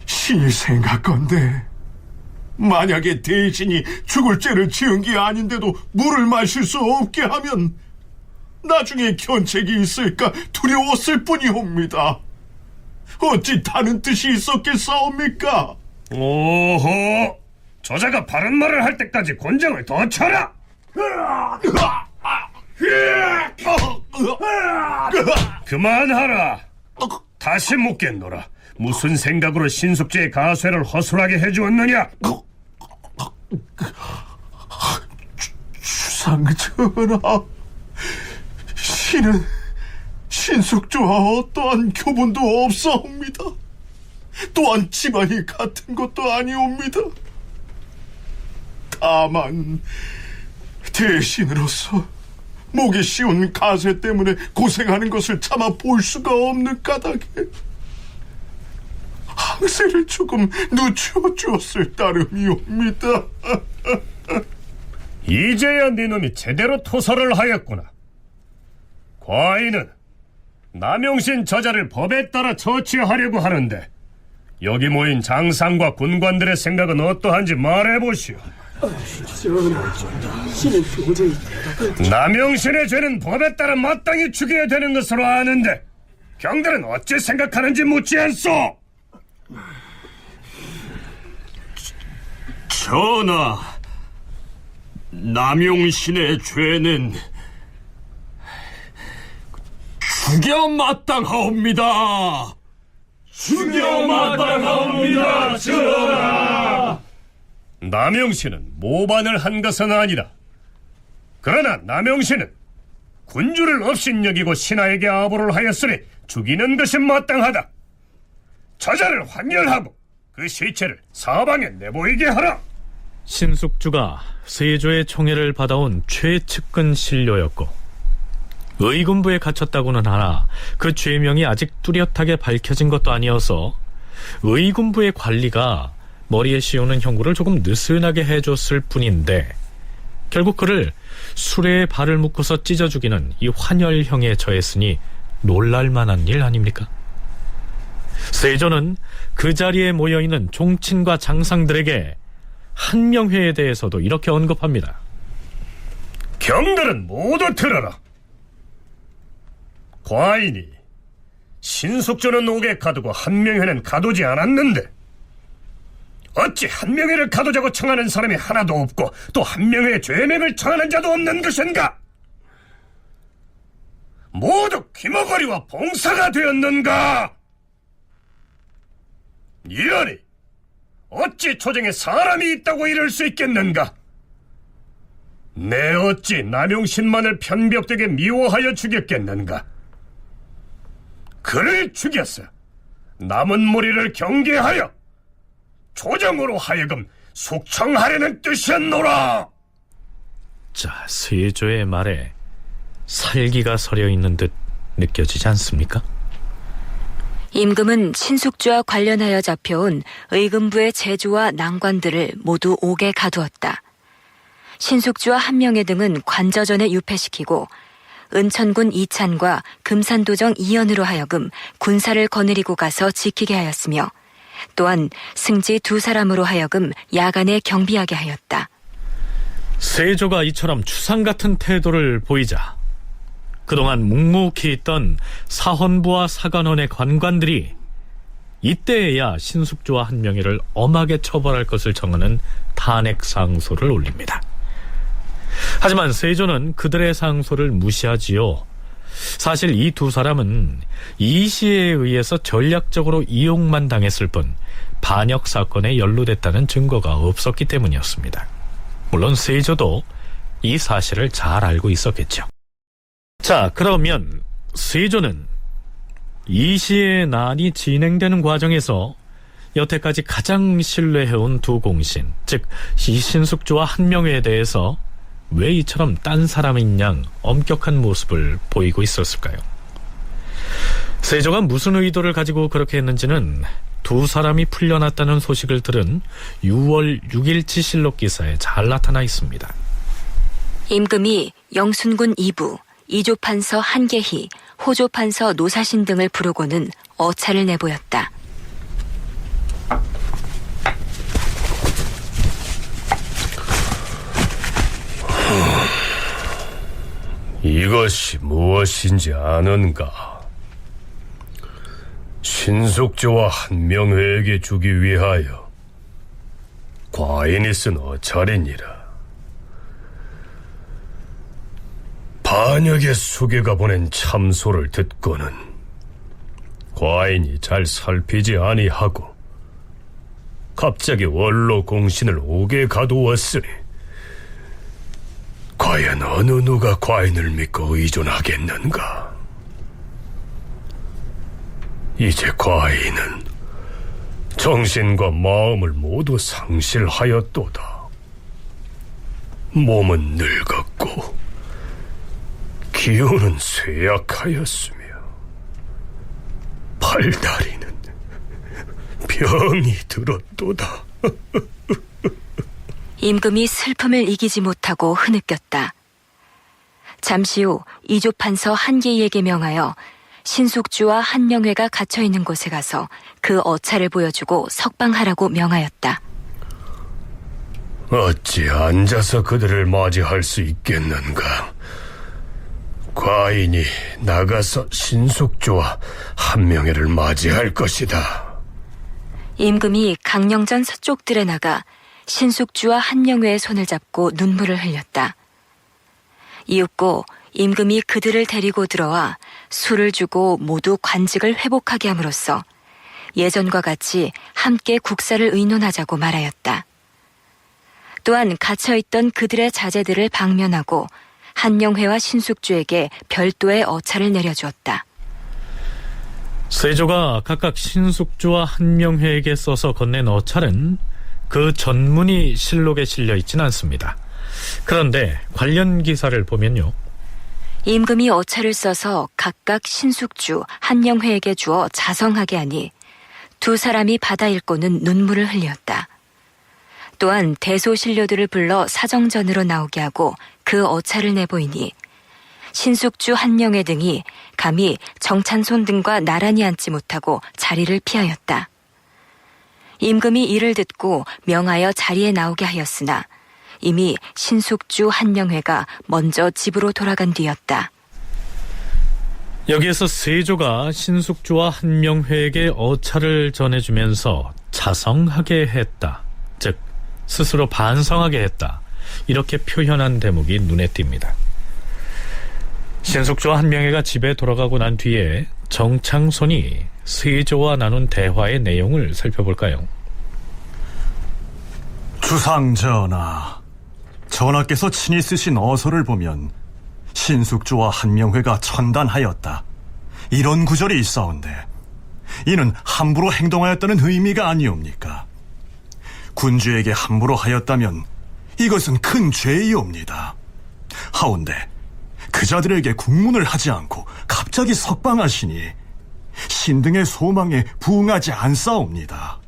신이 생각건대 만약에 대신이 죽을 죄를 지은 게 아닌데도 물을 마실 수 없게 하면 나중에 견책이 있을까 두려웠을 뿐이옵니다. 어찌 다른 뜻이 있었겠사옵니까? 오호, 저자가 바른 말을 할 때까지 권장을 더 쳐라. 그만하라. 다시 묻겠노라. 무슨 생각으로 신숙주의 가쇠를 허술하게 해주었느냐? 주상전하, 신은 신숙주와 어떠한 교분도 없사옵니다. 또한 집안이 같은 것도 아니옵니다. 다만 대신으로서 목에 씌운 가쇠 때문에 고생하는 것을 참아 볼 수가 없는 까닭에 항세를 조금 늦춰 주었을 따름이옵니다. 이제야 네 놈이 제대로 토설을 하였구나. 과인은 남용신 저자를 법에 따라 처치하려고 하는데 여기 모인 장상과 군관들의 생각은 어떠한지 말해보시오. 남용신의 죄는 법에 따라 마땅히 죽여야 되는 것으로 아는데 경들은 어찌 생각하는지 묻지 않소. 전하, 남용신의 죄는 죽여 마땅하옵니다. 죽여 마땅하옵니다, 전하. 남용신은 모반을 한 것은 아니다. 그러나 남용신은 군주를 업신여기고 신하에게 아부를 하였으니 죽이는 것이 마땅하다. 저자를 환멸하고 그 시체를 사방에 내보이게 하라. 신숙주가 세조의 총애를 받아온 최측근 신료였고 의군부에 갇혔다고는 하나 그 죄명이 아직 뚜렷하게 밝혀진 것도 아니어서 의군부의 관리가 머리에 씌우는 형구를 조금 느슨하게 해줬을 뿐인데 결국 그를 수레에 발을 묶어서 찢어 죽이는 이 환혈형에 처했으니 놀랄만한 일 아닙니까? 세조는 그 자리에 모여있는 종친과 장상들에게 한명회에 대해서도 이렇게 언급합니다. 경들은 모두 들어라. 과인이 신숙주는 옥에 가두고 한명회는 가두지 않았는데 어찌 한명회를 가두자고 청하는 사람이 하나도 없고 또 한명회의 죄명을 청하는 자도 없는 것인가? 모두 귀머거리와 봉사가 되었는가? 이러니 어찌 조정에 사람이 있다고 이럴 수 있겠는가? 내 어찌 남용신만을 편벽되게 미워하여 죽였겠는가? 그를 죽였어 남은 무리를 경계하여 조정으로 하여금 숙청하려는 뜻이었노라. 자, 세조의 말에 살기가 서려 있는 듯 느껴지지 않습니까? 임금은 신숙주와 관련하여 잡혀온 의금부의 제주와 난관들을 모두 옥에 가두었다. 신숙주와 한명회 등은 관저전에 유폐시키고 은천군 이찬과 금산도정 이연으로 하여금 군사를 거느리고 가서 지키게 하였으며 또한 승지 2사람으로 하여금 야간에 경비하게 하였다. 세조가 이처럼 추상 같은 태도를 보이자 그동안 묵묵히 있던 사헌부와 사관원의 관관들이 이때에야 신숙주와 한명회를 엄하게 처벌할 것을 정하는 탄핵 상소를 올립니다. 하지만 세조는 그들의 상소를 무시하지요. 사실 이 2사람은 이시에 의해서 전략적으로 이용만 당했을 뿐 반역 사건에 연루됐다는 증거가 없었기 때문이었습니다. 물론 세조도 이 사실을 잘 알고 있었겠죠. 자, 그러면 세조는 이시의 난이 진행되는 과정에서 여태까지 가장 신뢰해온 2 공신, 즉 신숙주와 한명회에 대해서 왜 이처럼 딴 사람인 양 엄격한 모습을 보이고 있었을까요? 세조가 무슨 의도를 가지고 그렇게 했는지는 2사람이 풀려났다는 소식을 들은 6월 6일치 실록 기사에 잘 나타나 있습니다. 임금이 영순군 이부, 이조판서 한계희, 호조판서 노사신 등을 부르고는 어차를 내보였다. 이것이 무엇인지 아는가? 신숙주와 한명회에게 주기 위하여 과인이 쓴 어찰이니라. 반역의 수계가 보낸 참소를 듣고는 과인이 잘 살피지 아니하고 갑자기 원로 공신을 옥에 가두었으니 과연 어느 누가 과인을 믿고 의존하겠는가? 이제 과인은 정신과 마음을 모두 상실하였도다. 몸은 늙었고 기운은 쇠약하였으며 팔다리는 병이 들었도다. 임금이 슬픔을 이기지 못하고 흐느꼈다. 잠시 후 이조판서 한계희에게 명하여 신숙주와 한명회가 갇혀있는 곳에 가서 그 어찰을 보여주고 석방하라고 명하였다. 어찌 앉아서 그들을 맞이할 수 있겠는가? 과인이 나가서 신숙주와 한명회를 맞이할 것이다. 임금이 강령전 서쪽들에 나가 신숙주와 한명회의 손을 잡고 눈물을 흘렸다. 이윽고 임금이 그들을 데리고 들어와 술을 주고 모두 관직을 회복하게 함으로써 예전과 같이 함께 국사를 의논하자고 말하였다. 또한 갇혀있던 그들의 자제들을 방면하고 한명회와 신숙주에게 별도의 어찰을 내려주었다. 세조가 각각 신숙주와 한명회에게 써서 건넨 어찰은 그 전문이 실록에 실려있진 않습니다. 그런데 관련 기사를 보면요, 임금이 어찰을 써서 각각 신숙주, 한명회에게 주어 자성하게 하니 2사람이 받아 읽고는 눈물을 흘렸다. 또한 대소신료들을 불러 사정전으로 나오게 하고 그 어찰을 내보이니 신숙주, 한명회 등이 감히 정찬손 등과 나란히 앉지 못하고 자리를 피하였다. 임금이 이를 듣고 명하여 자리에 나오게 하였으나 이미 신숙주, 한명회가 먼저 집으로 돌아간 뒤였다. 여기에서 세조가 신숙주와 한명회에게 어찰을 전해주면서 자성하게 했다, 즉 스스로 반성하게 했다, 이렇게 표현한 대목이 눈에 띕니다. 신숙주와 한명회가 집에 돌아가고 난 뒤에 정창손이 세조와 나눈 대화의 내용을 살펴볼까요? 주상전하, 전하께서 친히 쓰신 어서를 보면 신숙주와 한명회가 천단하였다, 이런 구절이 있사온데 이는 함부로 행동하였다는 의미가 아니옵니까? 군주에게 함부로 하였다면 이것은 큰 죄이옵니다. 하온데 그자들에게 국문을 하지 않고 갑자기 석방하시니 신등의 소망에 부응하지 않사옵니다.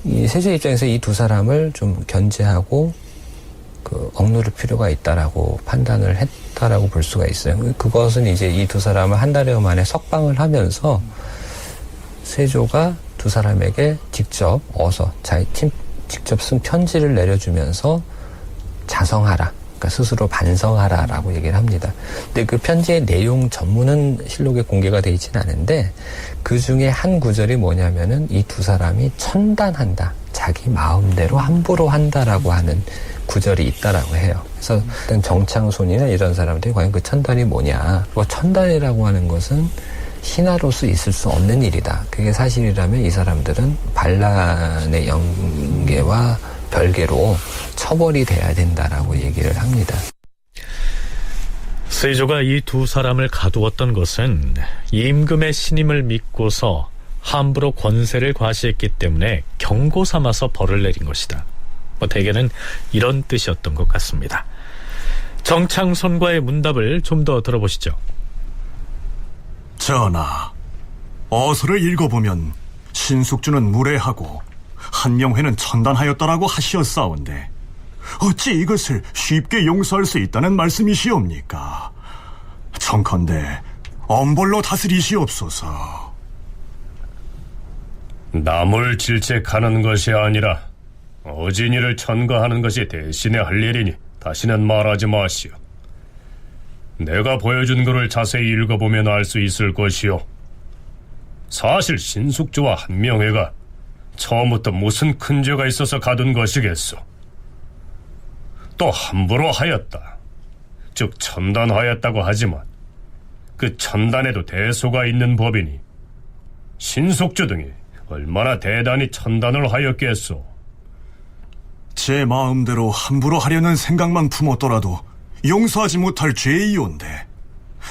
이 세조 입장에서 이 두 사람을 좀 견제하고 억누를 필요가 있다라고 판단을 했다라고 볼 수가 있어요. 그것은 이제 이 두 사람을 한 달여 만에 석방을 하면서 세조가 두 사람에게 직접 직접 쓴 편지를 내려주면서 자성하라. 그러니까 스스로 반성하라라고 얘기를 합니다. 근데 그 편지의 내용 전문은 실록에 공개가 되어 있지는 않은데 그 중에 한 구절이 뭐냐면은 이 두 사람이 천단한다. 자기 마음대로 함부로 한다라고 하는 구절이 있다라고 해요. 그래서 일단 정창손이나 이런 사람들이 과연 그 천단이 뭐냐. 천단이라고 하는 것은 신하로서 있을 수 없는 일이다. 그게 사실이라면 이 사람들은 반란의 영계와 별개로 처벌이 돼야 된다라고 얘기를 합니다. 세조가 이 두 사람을 가두었던 것은 임금의 신임을 믿고서 함부로 권세를 과시했기 때문에 경고 삼아서 벌을 내린 것이다. 대개는 이런 뜻이었던 것 같습니다. 정창손과의 문답을 좀 더 들어보시죠. 전하, 어서를 읽어보면 신숙주는 무례하고 한명회는 천단하였다라고 하시었사온데 어찌 이것을 쉽게 용서할 수 있다는 말씀이시옵니까? 청컨대 엄벌로 다스리시옵소서. 남을 질책하는 것이 아니라 어진이를 천거하는 것이 대신에 할 일이니 다시는 말하지 마시오. 내가 보여준 글을 자세히 읽어보면 알 수 있을 것이오. 사실 신숙주와 한명회가 처음부터 무슨 큰 죄가 있어서 가둔 것이겠소. 또 함부로 하였다. 즉 천단하였다고 하지만 그 천단에도 대소가 있는 법이니 신숙주 등이 얼마나 대단히 천단을 하였겠소. 제 마음대로 함부로 하려는 생각만 품었더라도 용서하지 못할 죄이온데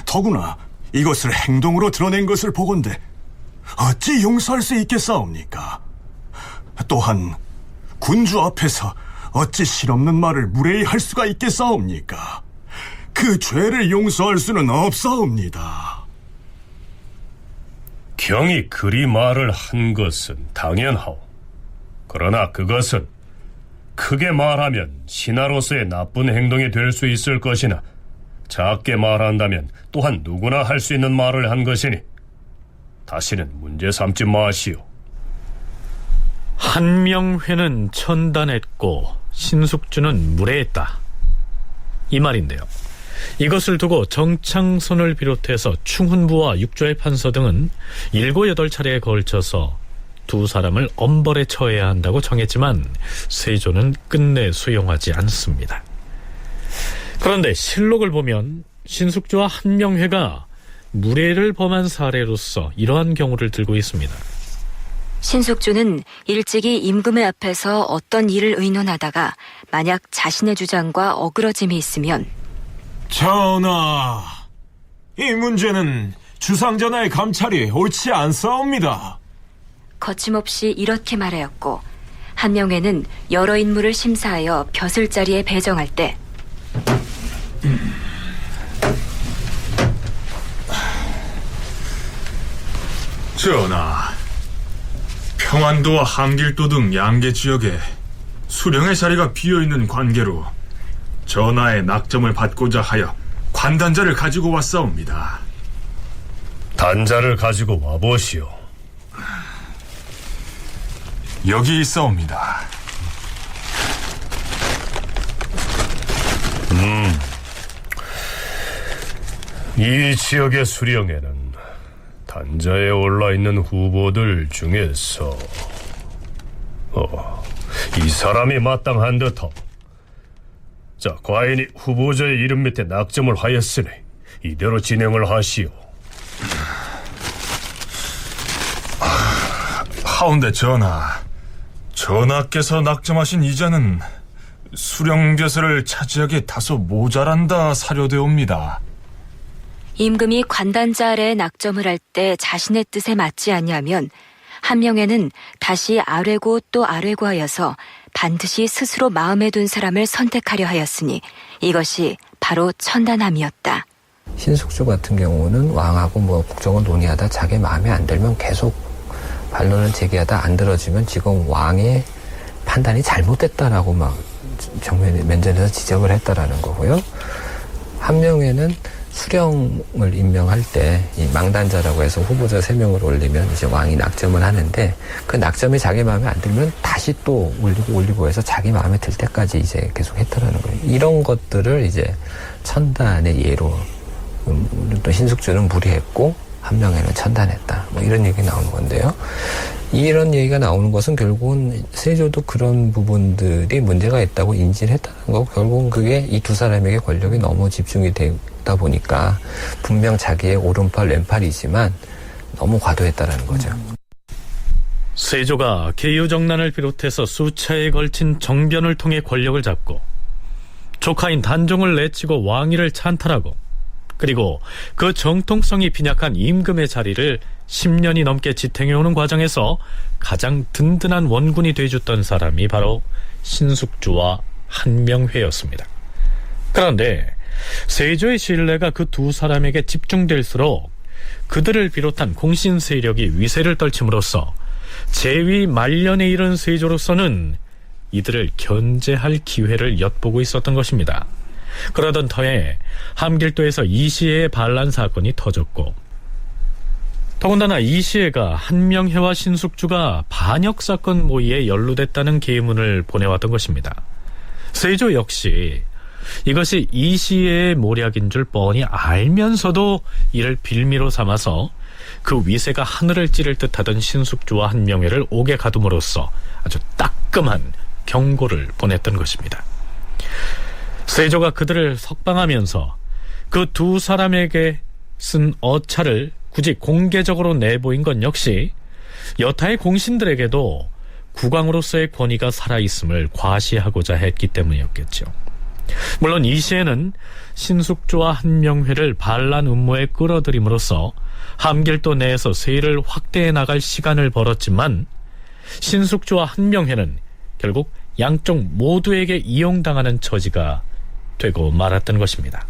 더구나 이것을 행동으로 드러낸 것을 보건대 어찌 용서할 수 있겠사옵니까? 또한 군주 앞에서 어찌 실없는 말을 무례히 할 수가 있겠사옵니까? 그 죄를 용서할 수는 없사옵니다. 경이 그리 말을 한 것은 당연하오. 그러나 그것은 크게 말하면 신하로서의 나쁜 행동이 될 수 있을 것이나 작게 말한다면 또한 누구나 할 수 있는 말을 한 것이니 다시는 문제 삼지 마시오. 한명회는 천단했고 신숙주는 무례했다. 이 말인데요. 이것을 두고 정창손을 비롯해서 충훈부와 육조의 판서 등은 7, 8차례에 걸쳐서 두 사람을 엄벌에 처해야 한다고 정했지만 세조는 끝내 수용하지 않습니다. 그런데 실록을 보면 신숙주와 한명회가 무례를 범한 사례로서 이러한 경우를 들고 있습니다. 신숙주는 일찍이 임금의 앞에서 어떤 일을 의논하다가 만약 자신의 주장과 어그러짐이 있으면 전하, 이 문제는 주상전하의 감찰이 옳지 않사옵니다. 거침없이 이렇게 말하였고 한명회는 여러 인물을 심사하여 벼슬 자리에 배정할 때 전하, 평안도와 함길도 등 양계 지역에 수령의 자리가 비어있는 관계로 전하의 낙점을 받고자 하여 관단자를 가지고 왔사옵니다. 단자를 가지고 와보시오. 여기 있사옵니다. 이 지역의 수령에는 단자에 올라있는 후보들 중에서 이 사람이 마땅한 듯하오. 자, 과인이 후보자의 이름 밑에 낙점을 하였으니 이대로 진행을 하시오. 하운데 전하, 전하께서 낙점하신 이자는 수령벼슬을 차지하기 다소 모자란다 사료되옵니다. 임금이 관단자 아래에 낙점을 할 때 자신의 뜻에 맞지 아니하면 한명회는 다시 아뢰고 또 아뢰고 하여서 반드시 스스로 마음에 둔 사람을 선택하려 하였으니 이것이 바로 천단함이었다. 신숙주 같은 경우는 왕하고 뭐 국정을 논의하다 자기 마음에 안 들면 계속 반론을 제기하다 안 들어주면 지금 왕의 판단이 잘못됐다라고 막 면전에서 지적을 했다라는 거고요. 한명회는 수령을 임명할 때 이 망단자라고 해서 후보자 3명을 올리면 이제 왕이 낙점을 하는데 그 낙점이 자기 마음에 안 들면 다시 또 올리고 해서 자기 마음에 들 때까지 이제 계속 했다라는 거예요. 이런 것들을 이제 천단의 예로 또 신숙주는 무리했고 한명회는 천단했다. 뭐 이런 얘기 나오는 건데요. 이런 얘기가 나오는 것은 결국은 세조도 그런 부분들이 문제가 있다고 인지를 했다는 거고 결국은 그게 이 두 사람에게 권력이 너무 집중이 되다 보니까 분명 자기의 오른팔 왼팔이지만 너무 과도했다라는 거죠. 세조가 계유정난을 비롯해서 수차에 걸친 정변을 통해 권력을 잡고 조카인 단종을 내치고 왕위를 찬탈하고 그리고 그 정통성이 빈약한 임금의 자리를 10년이 넘게 지탱해오는 과정에서 가장 든든한 원군이 돼줬던 사람이 바로 신숙주와 한명회였습니다. 그런데 세조의 신뢰가 그 두 사람에게 집중될수록 그들을 비롯한 공신 세력이 위세를 떨침으로써 재위 말년에 이른 세조로서는 이들을 견제할 기회를 엿보고 있었던 것입니다. 그러던 터에 함길도에서 이시해의 반란 사건이 터졌고 더군다나 이시해가 한명회와 신숙주가 반역 사건 모의에 연루됐다는 계문을 보내왔던 것입니다. 세조 역시 이것이 이시해의 모략인 줄 뻔히 알면서도 이를 빌미로 삼아서 그 위세가 하늘을 찌를 듯하던 신숙주와 한명회를 옥에 가둠으로써 아주 따끔한 경고를 보냈던 것입니다. 세조가 그들을 석방하면서 그 두 사람에게 쓴 어차를 굳이 공개적으로 내보인 건 역시 여타의 공신들에게도 국왕으로서의 권위가 살아있음을 과시하고자 했기 때문이었겠죠. 물론 이시해는 신숙주와 한명회를 반란 음모에 끌어들임으로써 함길도 내에서 세를 확대해 나갈 시간을 벌었지만 신숙주와 한명회는 결국 양쪽 모두에게 이용당하는 처지가 되고 말았던 것입니다.